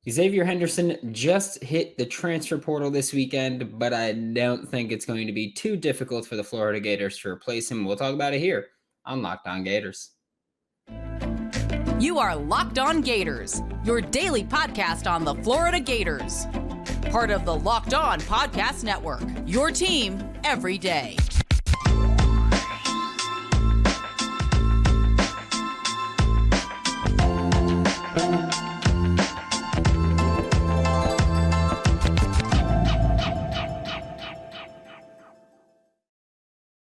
Xzavier Henderson just hit the transfer portal this weekend, but I don't think it's going to be too difficult for the Florida Gators to replace him. We'll talk about it here on Locked On Gators. You are Locked On Gators, your daily podcast on the Florida Gators. Part of the Locked On Podcast Network, your team every day.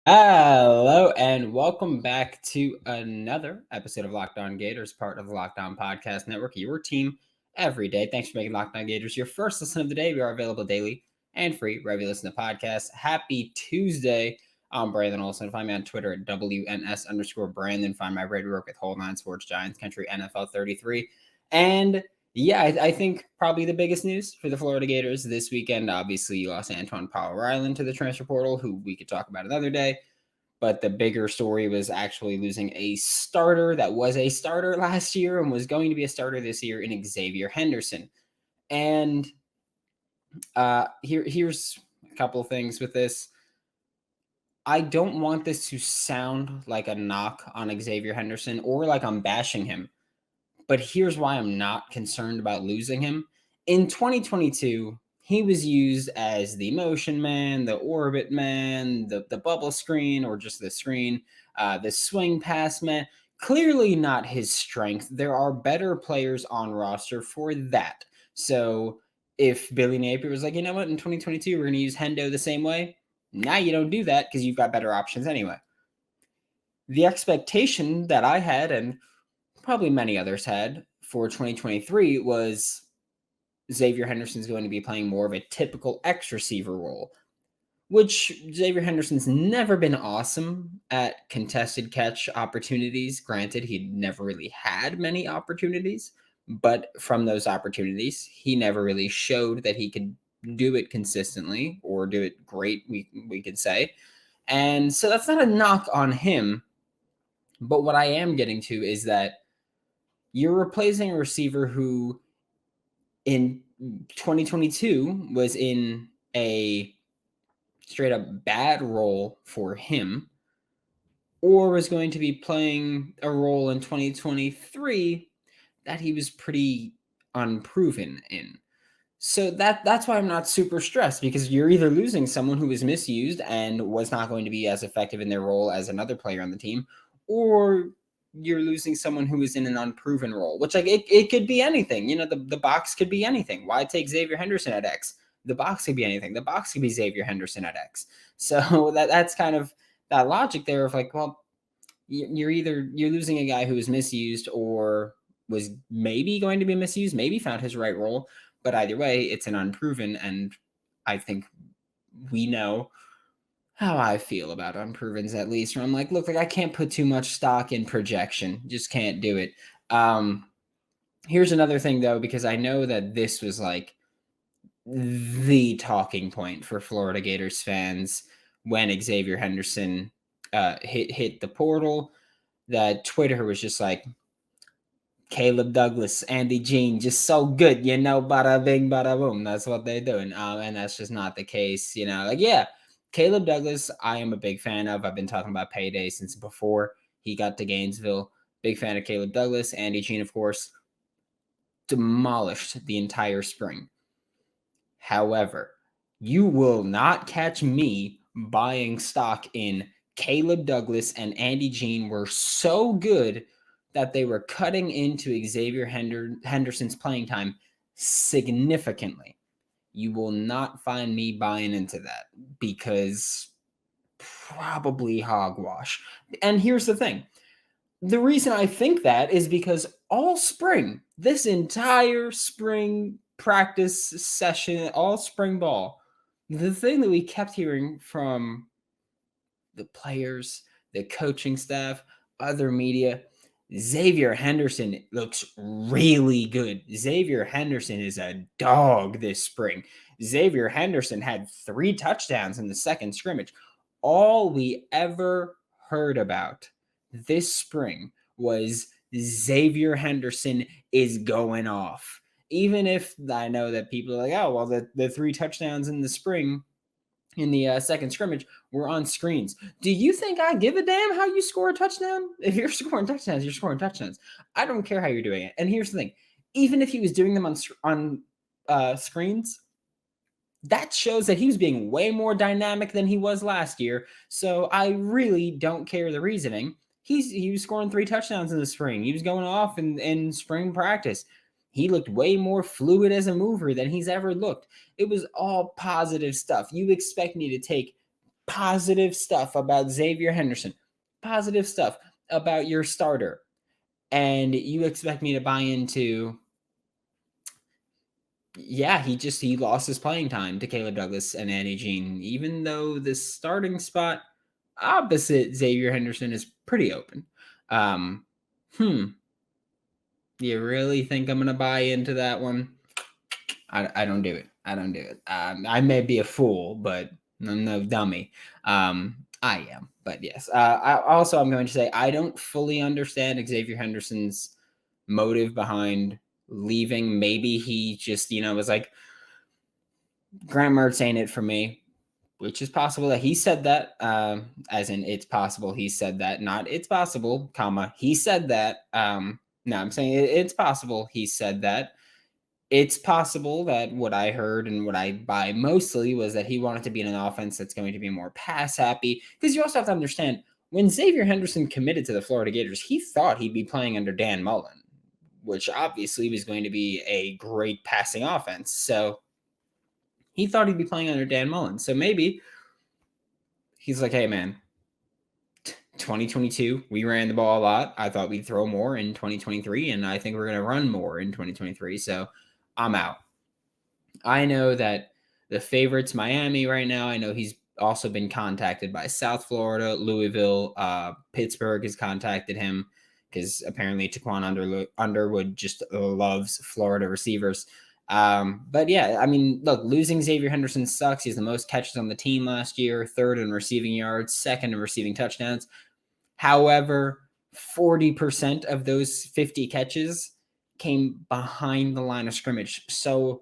Hello and welcome back to another episode of Locked On Gators, part of the Locked On Podcast Network, your team every day. Thanks for making Locked On Gators your first listen of the day. We are available daily and free wherever you listen to podcasts. Happy Tuesday. I'm Brandon Olson. Find me on Twitter at WNS_Brandon. Find my radio work with Whole Nine Sports, Giants Country, NFL 33. And yeah, I think probably the biggest news for the Florida Gators this weekend, obviously you lost Antoine Powell-Ryland to the transfer portal, who we could talk about another day. But the bigger story was actually losing a starter that was a starter last year and was going to be a starter this year in Xzavier Henderson. And here's a couple of things with this. I don't want this to sound like a knock on Xzavier Henderson or like I'm bashing him. But here's why I'm not concerned about losing him. In 2022, he was used as the motion man, the orbit man, the bubble screen, or just the screen, the swing pass man. Clearly not his strength. There are better players on roster for that. So if Billy Napier was like, you know what, in 2022, we're going to use Hendo the same way. Now you don't do that because you've got better options anyway. The expectation that I had, and probably many others had for 2023, was Xzavier Henderson's going to be playing more of a typical X receiver role, which Xzavier Henderson's never been awesome at contested catch opportunities. Granted, he never really had many opportunities, but from those opportunities, he never really showed that he could do it consistently or do it great, we could say. And so that's not a knock on him. But what I am getting to is that you're replacing a receiver who in 2022 was in a straight up bad role for him, or was going to be playing a role in 2023 that he was pretty unproven in. So that's why I'm not super stressed, because you're either losing someone who was misused and was not going to be as effective in their role as another player on the team, or you're losing someone who is in an unproven role, which it could be anything. You know, the box could be anything. Why take Xzavier Henderson at X? The box could be anything. The box could be Xzavier Henderson at X. So that's kind of that logic there of like, well, you're losing a guy who was misused or was maybe going to be misused, maybe found his right role. But either way, it's an unproven, and I think we know how I feel about unprovens, at least. Where I'm like, look, I can't put too much stock in projection. Just can't do it. Here's another thing, though, because I know that this was like the talking point for Florida Gators fans when Xzavier Henderson hit the portal. That Twitter was just like, Caleb Douglas, Andy Jean, just so good, you know, bada bing, bada boom. That's what they're doing. And that's just not the case, you know. Like, yeah, Caleb Douglas, I am a big fan of. I've been talking about Payday since before he got to Gainesville. Big fan of Caleb Douglas. Andy Jean, of course, demolished the entire spring. However, you will not catch me buying stock in Caleb Douglas and Andy Jean were so good that they were cutting into Xzavier Henderson's playing time significantly. You will not find me buying into that, because probably hogwash. And here's the thing. The reason I think that is because all spring, this entire spring practice session, all spring ball, the thing that we kept hearing from the players, the coaching staff, other media, Xzavier Henderson looks really good. Xzavier Henderson is a dog this spring. Xzavier Henderson had 3 touchdowns in the second scrimmage. All we ever heard about this spring was Xzavier Henderson is going off. Even if I know that people are like, oh, well, the 3 touchdowns in the spring in the second scrimmage were on screens. Do you think I give a damn how you score a touchdown? If you're scoring touchdowns, you're scoring touchdowns. I don't care how you're doing it. And here's the thing. Even if he was doing them on screens, that shows that he was being way more dynamic than he was last year. So I really don't care the reasoning. He was scoring 3 touchdowns in the spring. He was going off in spring practice. He looked way more fluid as a mover than he's ever looked. It was all positive stuff. You expect me to take positive stuff about Xzavier Henderson, positive stuff about your starter, and you expect me to buy into, yeah, he lost his playing time to Caleb Douglas and Eugene, even though the starting spot opposite Xzavier Henderson is pretty open. You really think I'm going to buy into that one? I don't do it. I don't do it. I may be a fool, but I'm no dummy. I am, but yes. I'm going to say I don't fully understand Xzavier Henderson's motive behind leaving. Maybe he just, was like, Graham Mertz ain't it for me, which is possible that he said that, as in it's possible he said that, not it's possible, comma, he said that. No, I'm saying it's possible he said that. It's possible that what I heard and what I buy mostly was that he wanted to be in an offense that's going to be more pass happy. Because you also have to understand, when Xzavier Henderson committed to the Florida Gators, he thought he'd be playing under Dan Mullen, which obviously was going to be a great passing offense. So he thought he'd be playing under Dan Mullen. So maybe he's like, hey, man, 2022, we ran the ball a lot. I thought we'd throw more in 2023, and I think we're going to run more in 2023. So I'm out. I know that the favorite's Miami right now. I know he's also been contacted by South Florida, Louisville, Pittsburgh has contacted him because apparently Taquan Underwood just loves Florida receivers. But yeah, I mean, look, losing Xzavier Henderson sucks. He's the most catches on the team last year, 3rd in receiving yards, 2nd in receiving touchdowns. However, 40% of those 50 catches came behind the line of scrimmage. So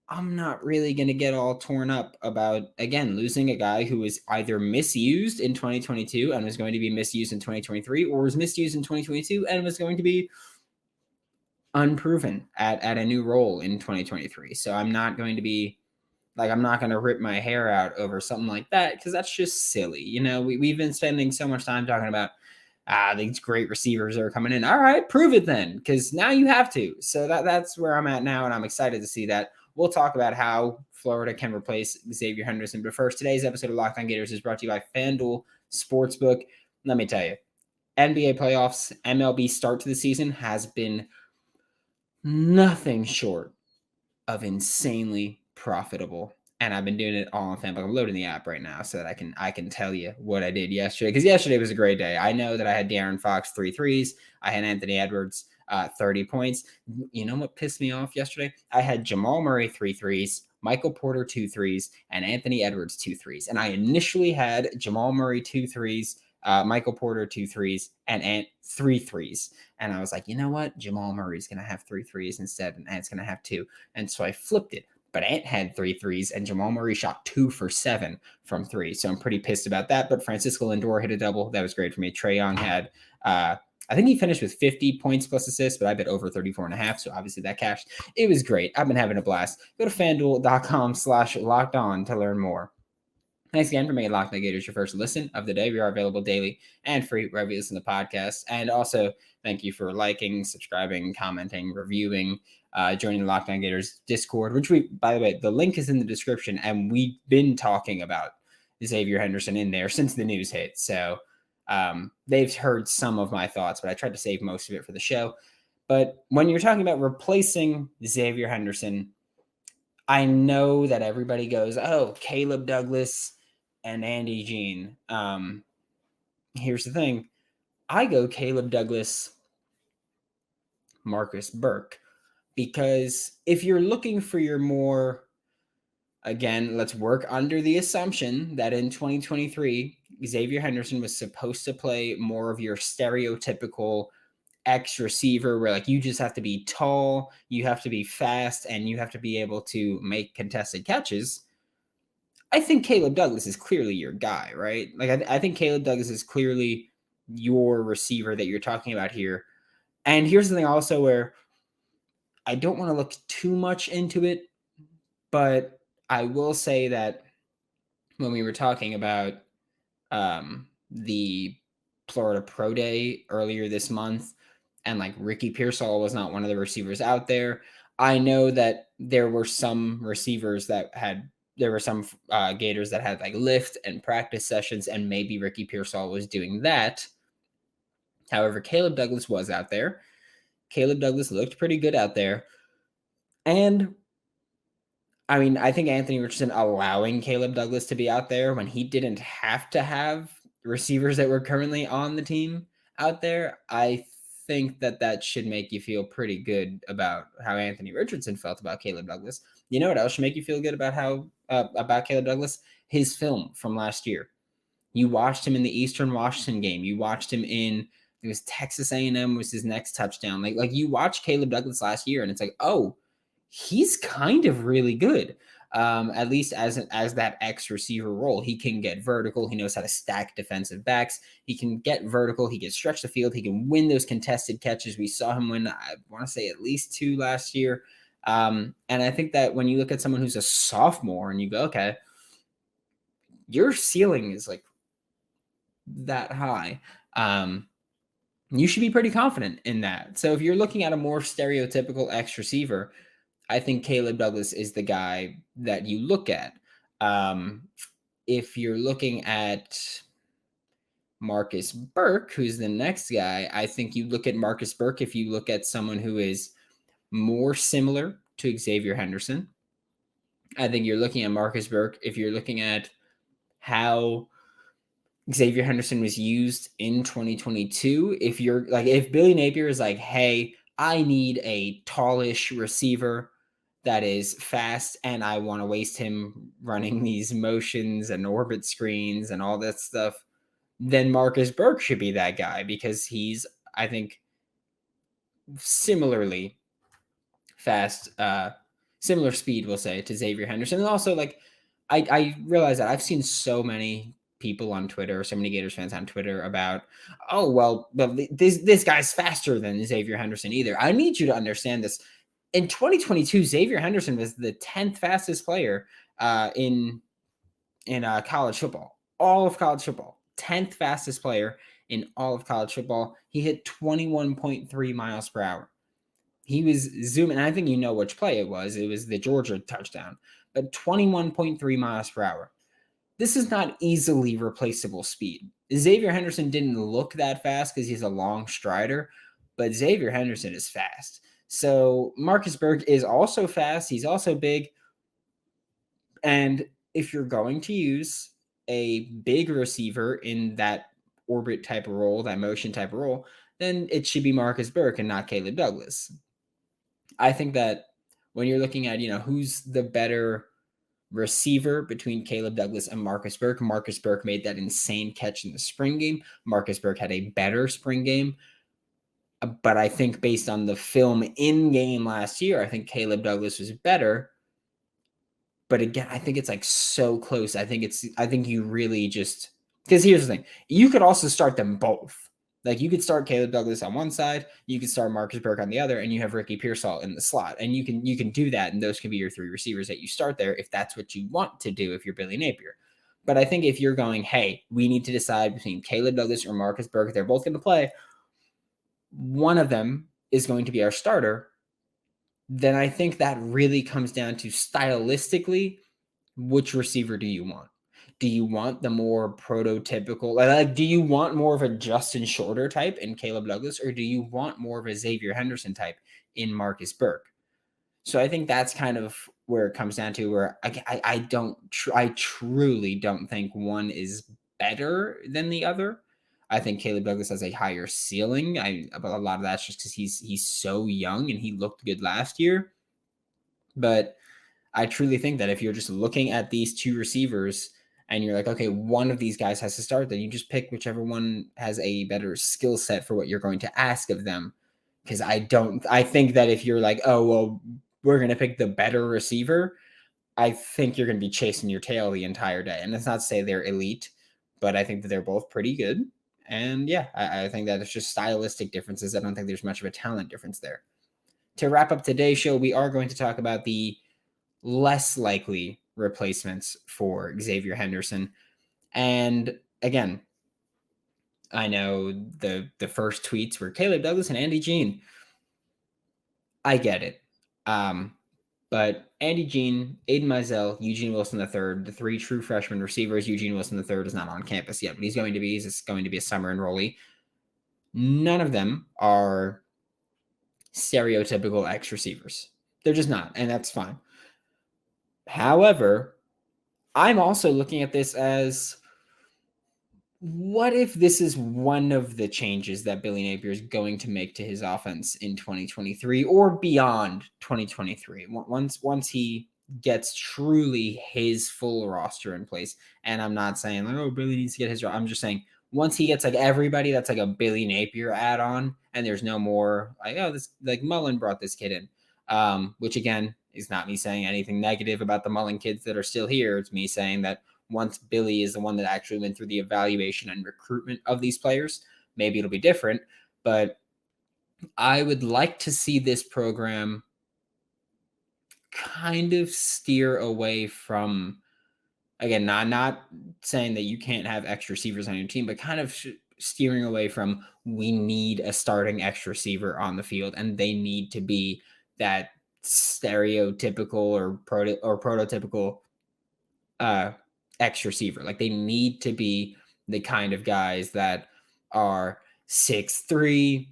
I'm not really going to get all torn up about, again, losing a guy who was either misused in 2022 and was going to be misused in 2023, or was misused in 2022 and was going to be unproven at a new role in 2023. So I'm not going to be like, I'm not going to rip my hair out over something like that, because that's just silly. We've been spending so much time talking about these great receivers are coming in. All right, prove it then, because now you have to. So that's where I'm at now, and I'm excited to see that. We'll talk about how Florida can replace Xzavier Henderson. But first, today's episode of Locked On Gators is brought to you by FanDuel Sportsbook. Let me tell you, NBA playoffs, MLB start to the season has been nothing short of insanely profitable. And I've been doing it all on FanDuel. I'm loading the app right now so that I can tell you what I did yesterday, because yesterday was a great day. I know that I had De'Aaron Fox 3 threes. I had Anthony Edwards 30 points. You know what pissed me off yesterday? I had Jamal Murray 3 threes, Michael Porter 2 threes, and Anthony Edwards 2 threes. And I initially had Jamal Murray 2 threes, Michael Porter 2 threes, and Ant 3 threes. And I was like, you know what? Jamal Murray's going to have 3 threes instead, and Ant's going to have 2. And so I flipped it. But Ant had 3 threes, and Jamal Murray shot 2 for 7 from 3. So I'm pretty pissed about that. But Francisco Lindor hit a double. That was great for me. Trae Young had, I think he finished with 50 points plus assists, but I bet over 34.5. So obviously that cashed. It was great. I've been having a blast. Go to FanDuel.com/lockedon to learn more. Thanks again for making Locked On Gators your first listen of the day. We are available daily and free wherever you listen to podcasts. And also, thank you for liking, subscribing, commenting, reviewing, joining the Locked On Gators Discord, which by the way, the link is in the description, and we've been talking about Xzavier Henderson in there since the news hit. So they've heard some of my thoughts, but I tried to save most of it for the show. But when you're talking about replacing Xzavier Henderson, I know that everybody goes, oh, Caleb Douglas and Andy Jean. Here's the thing. I go Caleb Douglas, Marcus Burke, because if you're looking for your more, again, let's work under the assumption that in 2023, Xzavier Henderson was supposed to play more of your stereotypical X receiver where like you just have to be tall, you have to be fast, and you have to be able to make contested catches, I think Caleb Douglas is clearly your guy, right? Like I think Caleb Douglas is clearly your receiver that you're talking about here. And here's the thing also where I don't want to look too much into it, but I will say that when we were talking about the Florida Pro Day earlier this month, and like Ricky Pearsall was not one of the receivers out there. I know that there were some receivers there were some Gators that had like lift and practice sessions, and maybe Ricky Pearsall was doing that. However, Caleb Douglas was out there. Caleb Douglas looked pretty good out there. And I mean, I think Anthony Richardson allowing Caleb Douglas to be out there when he didn't have to have receivers that were currently on the team out there, I think that should make you feel pretty good about how Anthony Richardson felt about Caleb Douglas. You know what else should make you feel good about Caleb Douglas? His film from last year. You watched him in the Eastern Washington game. You watched him it was Texas A&M was his next touchdown. Like you watched Caleb Douglas last year, and it's like, oh, he's kind of really good. At least as that X receiver role, he can get vertical. He knows how to stack defensive backs. He can get vertical. He can stretch the field. He can win those contested catches. We saw him win, I want to say, at least 2 last year. And I think that when you look at someone who's a sophomore and you go, okay, your ceiling is like that high. You should be pretty confident in that. So if you're looking at a more stereotypical X receiver, I think Caleb Douglas is the guy that you look at. If you're looking at Marcus Burke, who's the next guy, I think you look at Marcus Burke if you look at someone who is more similar to Xzavier Henderson. I think you're looking at Marcus Burke if you're looking at how Xzavier Henderson was used in 2022. If Billy Napier is like, hey, I need a tallish receiver that is fast, and I want to waste him running these motions and orbit screens and all that stuff, then Marcus Burke should be that guy because he's, I think, similarly fast, similar speed, we'll say, to Xzavier Henderson. And also, like, I realize that I've seen so many people on Twitter, so many Gators fans on Twitter about, oh, well, this guy's faster than Xzavier Henderson either. I need you to understand this. In 2022, Xzavier Henderson was the 10th fastest player in college football, all of college football. 10th fastest player in all of college football. He hit 21.3 miles per hour. He was zooming, and I think you know which play it was. It was the Georgia touchdown, but 21.3 miles per hour. This is not easily replaceable speed. Xzavier Henderson didn't look that fast because he's a long strider, but Xzavier Henderson is fast. So Marcus Burke is also fast. He's also big. And if you're going to use a big receiver in that orbit type of role, that motion type of role, then it should be Marcus Burke and not Caleb Douglas. I think that when you're looking at, who's the better receiver between Caleb Douglas and Marcus Burke made that insane catch in the spring game. Marcus Burke had a better spring game. But I think based on the film in game last year, I think Caleb Douglas was better. But again, I think it's like so close. I think you really just, because here's the thing. You could also start them both. Like you could start Caleb Douglas on one side, you could start Marcus Burke on the other, and you have Ricky Pearsall in the slot. And you can do that, and those can be your 3 receivers that you start there if that's what you want to do if you're Billy Napier. But I think if you're going, hey, we need to decide between Caleb Douglas or Marcus Burke, they're both going to play. One of them is going to be our starter, then I think that really comes down to stylistically, which receiver do you want? Do you want the more prototypical, like do you want more of a Justin Shorter type in Caleb Douglas, or do you want more of a Xzavier Henderson type in Marcus Burke? So I think that's kind of where it comes down to where I truly don't think one is better than the other. I think Caleb Douglas has a higher ceiling. But a lot of that's just because he's so young and he looked good last year. But I truly think that if you're just looking at these 2 receivers and you're like, okay, one of these guys has to start, then you just pick whichever one has a better skill set for what you're going to ask of them. Because I think that if you're like, oh, well, we're going to pick the better receiver, I think you're going to be chasing your tail the entire day. And that's not to say they're elite, but I think that they're both pretty good. And yeah, I think that it's just stylistic differences. I don't think there's much of a talent difference there. To wrap up today's show, we are going to talk about the less likely replacements for Xzavier Henderson. And again, I know the first tweets were Caleb Douglas and Andy Jean. I get it. But Andy Jean, Aidan Mizell, Eugene Wilson III, the three true freshman receivers. Eugene Wilson III is not on campus yet, but he's going to be. He's going to be a summer enrollee. None of them are stereotypical X receivers. They're just not, and that's fine. However, I'm also looking at this as, what if this is one of the changes that Billy Napier is going to make to his offense in 2023 or beyond 2023? Once he gets truly his full roster in place. And I'm not saying like, oh, Billy needs to get his. I'm just saying once he gets like everybody that's like a Billy Napier add-on, and there's no more like, oh, this like Mullen brought this kid in, which again is not me saying anything negative about the Mullen kids that are still here. It's me saying that once Billy is the one that actually went through the evaluation and recruitment of these players, maybe it'll be different. But I would like to see this program kind of steer away from, again, not saying that you can't have extra receivers on your team, but kind of steering away from, we need a starting X receiver on the field, and they need to be that stereotypical or prototypical X receiver. Like, they need to be the kind of guys that are 6'3",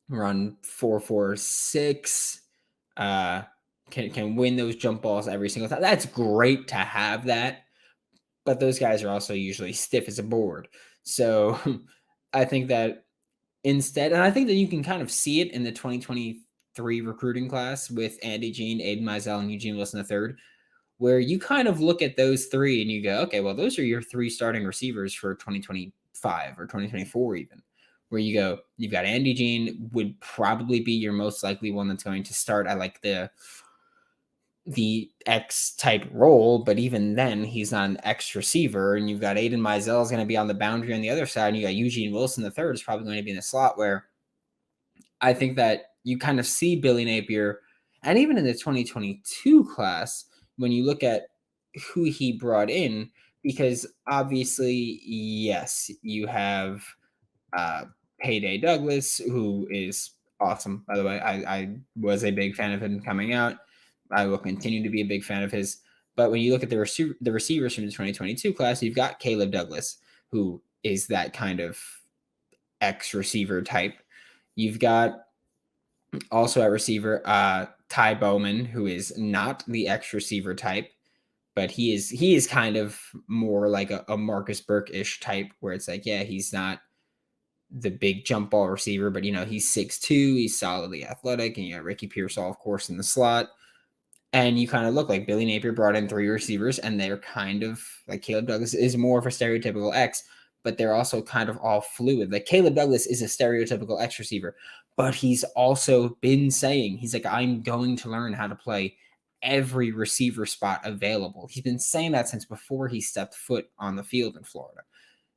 run 4.46, can win those jump balls every single time. That's great to have that, but those guys are also usually stiff as a board. So I think that instead, and I think that you can kind of see it in the 2023 recruiting class with Andy Jean, Aidan Mizell, and Eugene Wilson III, where you kind of look at those three and you go, okay, well, those are your three starting receivers for 2025 or 2024 even, where you go, you've got Andy Jean would probably be your most likely one that's going to start at like the X type role, but even then he's not an X receiver. And you've got Aidan Mizell is going to be on the boundary on the other side, and you got Eugene Wilson III is probably going to be in the slot, where I think that you kind of see Billy Napier, and even in the 2022 class, when you look at who he brought in, because obviously, yes, you have Payday Douglas, who is awesome, by the way. I was a big fan of him coming out. I will continue to be a big fan of his. But when you look at the receivers from the 2022 class, you've got Caleb Douglas, who is that kind of X receiver type. You've got also at receiver, Ty Bowman, who is not the X receiver type, but he is kind of more like a Marcus Burke-ish type, where it's like, yeah, he's not the big jump ball receiver, but he's 6'2", he's solidly athletic, and you got Ricky Pearsall, of course, in the slot. And you kind of look like Billy Napier brought in three receivers, and they're kind of like, Caleb Douglas is more of a stereotypical X, but they're also kind of all fluid. Like, Caleb Douglas is a stereotypical X receiver, but he's also been saying, he's like, I'm going to learn how to play every receiver spot available. He's been saying that since before he stepped foot on the field in Florida.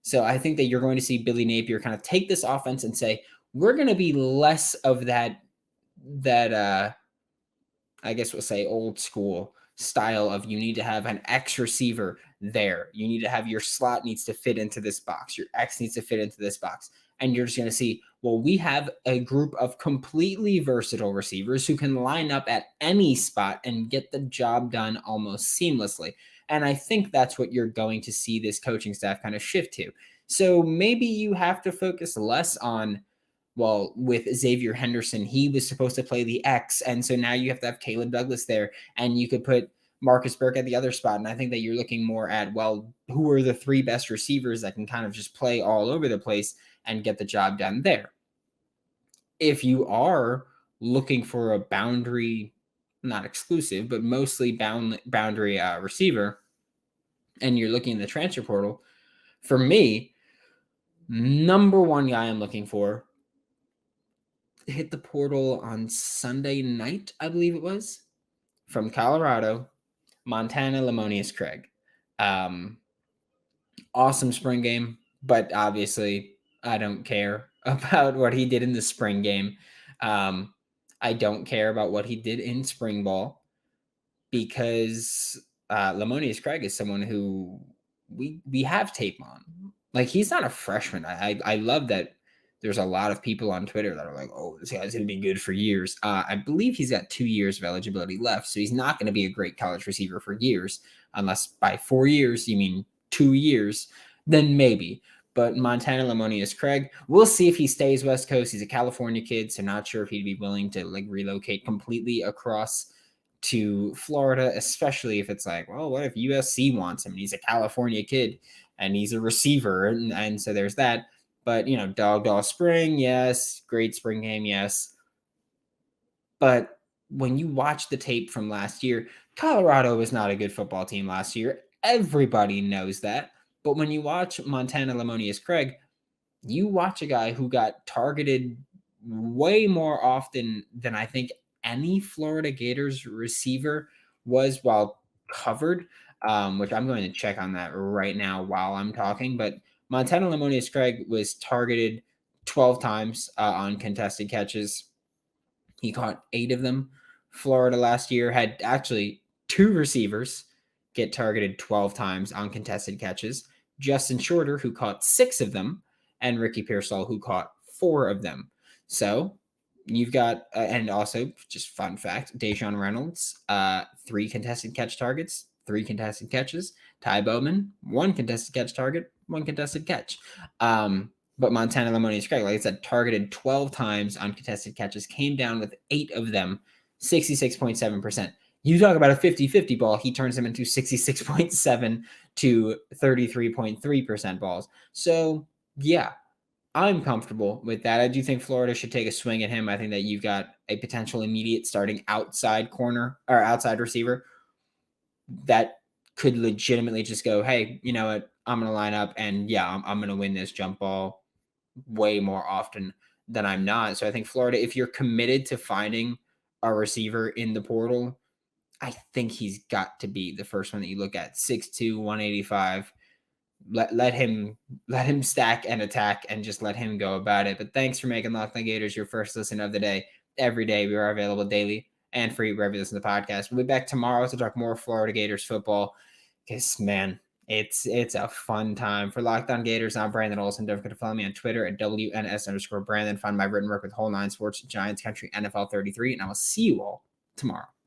So I think that you're going to see Billy Napier kind of take this offense and say, we're going to be less of that I guess we'll say old school style of, you need to have an X receiver there. You need to have your slot needs to fit into this box. Your X needs to fit into this box. And you're just going to see, well, we have a group of completely versatile receivers who can line up at any spot and get the job done almost seamlessly. And I think that's what you're going to see this coaching staff kind of shift to. So maybe you have to focus less on, well, with Xzavier Henderson, he was supposed to play the X, and so now you have to have Caleb Douglas there, and you could put Marcus Burke at the other spot. And I think that you're looking more at, well, who are the three best receivers that can kind of just play all over the place and get the job done there. If you are looking for a boundary, not exclusive, but mostly boundary receiver, and you're looking in the transfer portal, for me, number one guy I'm looking for hit the portal on Sunday night, I believe it was, from Colorado, Montana Lamonius Craig. Awesome spring game, but obviously I don't care about what he did in the spring game. I don't care about what he did in spring ball because Lamonius Craig is someone who we have tape on. Like, he's not a freshman. I love that there's a lot of people on Twitter that are like, oh, this guy's going to be good for years. I believe he's got 2 years of eligibility left, so he's not going to be a great college receiver for years, unless by 4 years you mean 2 years, then maybe. But Montana Lamonius Craig, we'll see if he stays West Coast. He's a California kid, so not sure if he'd be willing to like relocate completely across to Florida, especially if it's like, well, what if USC wants him? He's a California kid and he's a receiver, and so there's that. But, you know, Dog Spring, yes. Great spring game, yes. But when you watch the tape from last year, Colorado was not a good football team last year. Everybody knows that. But when you watch Montana Lamonius Craig, you watch a guy who got targeted way more often than I think any Florida Gators receiver was while covered, which I'm going to check on that right now while I'm talking. But Montana Lamonius Craig was targeted 12 times on contested catches. He caught 8 of them. Florida last year had actually 2 receivers get targeted 12 times on contested catches. Justin Shorter, who caught 6 of them, and Ricky Pearsall, who caught 4 of them. So you've got, and also just fun fact, Dejon Reynolds, 3 contested catch targets, 3 contested catches. Ty Bowman, 1 contested catch target, 1 contested catch. But Montana Lamonius Craig, like I said, targeted 12 times on contested catches, came down with 8 of them, 66.7%. You talk about a 50-50 ball, he turns them into 66.7 to 33.3% balls. So, yeah, I'm comfortable with that. I do think Florida should take a swing at him. I think that you've got a potential immediate starting outside corner or outside receiver that could legitimately just go, hey, you know what? I'm going to line up and yeah, I'm going to win this jump ball way more often than I'm not. So I think Florida, if you're committed to finding a receiver in the portal, I think he's got to be the first one that you look at. 6'2", 185. Let him stack and attack and just let him go about it. But thanks for making Locked On Gators your first listen of the day. Every day we are available daily and free wherever you listen to the podcast. We'll be back tomorrow to talk more Florida Gators football. Because, man, it's a fun time. For Locked On Gators, I'm Brandon Olson. Don't forget to follow me on Twitter at WNS_Brandon. Find my written work with Whole 9 Sports, Giants Country, NFL 33. And I will see you all tomorrow.